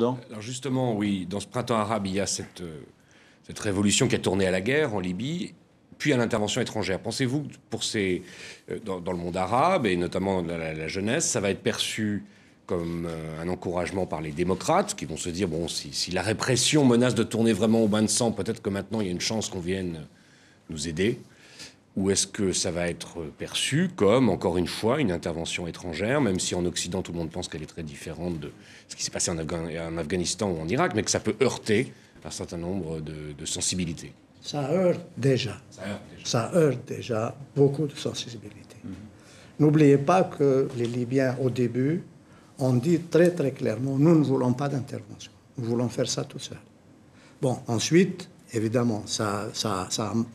Jourdan. Alors justement, oui, dans ce printemps arabe, il y a cette révolution qui a tourné à la guerre en Libye, puis à l'intervention étrangère. Pensez-vous que dans le monde arabe, et notamment la jeunesse, ça va être perçu comme un encouragement par les démocrates, qui vont se dire, bon, si la répression menace de tourner vraiment au bain de sang, peut-être que maintenant il y a une chance qu'on vienne nous aider? Ou est-ce que ça va être perçu comme, encore une fois, une intervention étrangère, même si en Occident, tout le monde pense qu'elle est très différente de ce qui s'est passé en Afghanistan ou en Irak, mais que ça peut heurter un certain nombre de sensibilités? Ça heurte déjà. Ça heurte déjà beaucoup de sensibilités. N'oubliez pas que les Libyens, au début, ont dit très très clairement, nous ne voulons pas d'intervention. Nous voulons faire ça tout seul. Bon, ensuite, évidemment, ça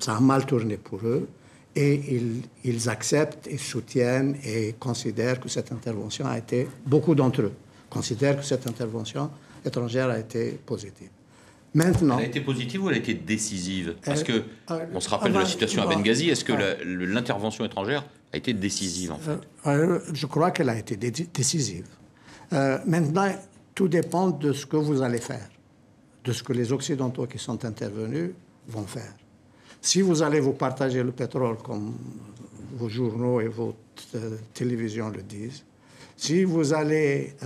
a mal tourné pour eux. Et ils acceptent et soutiennent et considèrent que cette intervention a été, beaucoup d'entre eux, considèrent que cette intervention étrangère a été positive. Maintenant, elle a été positive ou elle a été décisive? Parce que on se rappelle de la situation à Benghazi. Est-ce que l'intervention étrangère a été décisive en fait? Je crois qu'elle a été décisive. Maintenant, tout dépend de ce que vous allez faire, de ce que les Occidentaux qui sont intervenus vont faire. Si vous allez vous partager le pétrole comme vos journaux et vos télévisions le disent, si vous allez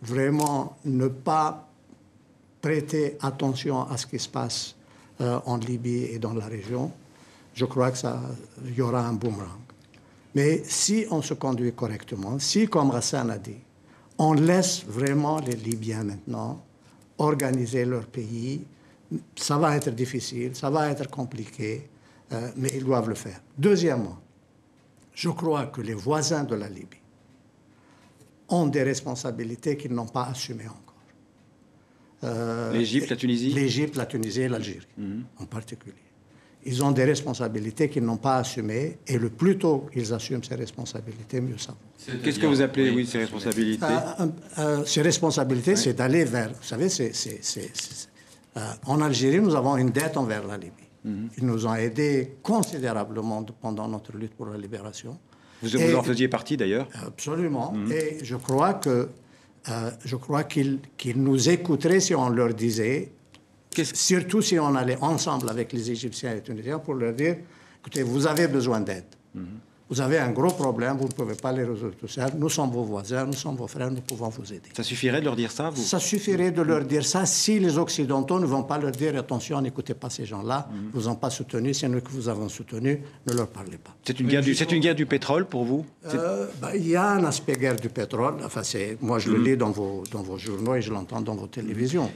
vraiment ne pas prêter attention à ce qui se passe en Libye et dans la région, je crois qu'il y aura un boomerang. Mais si on se conduit correctement, si, comme Hassan a dit, on laisse vraiment les Libyens maintenant organiser leur pays, ça va être difficile, ça va être compliqué, mais ils doivent le faire. Deuxièmement, je crois que les voisins de la Libye ont des responsabilités qu'ils n'ont pas assumées encore. L'Égypte, la Tunisie? L'Égypte, la Tunisie et l'Algérie, en particulier. Ils ont des responsabilités qu'ils n'ont pas assumées, et le plus tôt ils assument ces responsabilités, mieux ça va. Qu'est-ce que vous appelez, ces responsabilités? Ces responsabilités, c'est d'aller vers... Vous savez, en Algérie, nous avons une dette envers la Libye. Ils nous ont aidés considérablement pendant notre lutte pour la libération. Vous en faisiez partie, d'ailleurs? Absolument. Et je crois qu'ils nous écouteraient si on leur disait... Surtout si on allait ensemble avec les Égyptiens et les Tunisiens pour leur dire, écoutez, vous avez besoin d'aide. Vous avez un gros problème, vous ne pouvez pas les résoudre tout seul. Nous sommes vos voisins, nous sommes vos frères, nous pouvons vous aider. Ça suffirait de leur dire ça, vous? Ça suffirait de leur dire ça si les Occidentaux ne vont pas leur dire, attention, n'écoutez pas ces gens-là, vous n'ont pas soutenu, c'est nous que vous avons soutenu, ne leur parlez pas. C'est une guerre du pétrole pour vous? Il y a un aspect guerre du pétrole. Enfin, moi, je le lis dans vos journaux et je l'entends dans vos télévisions.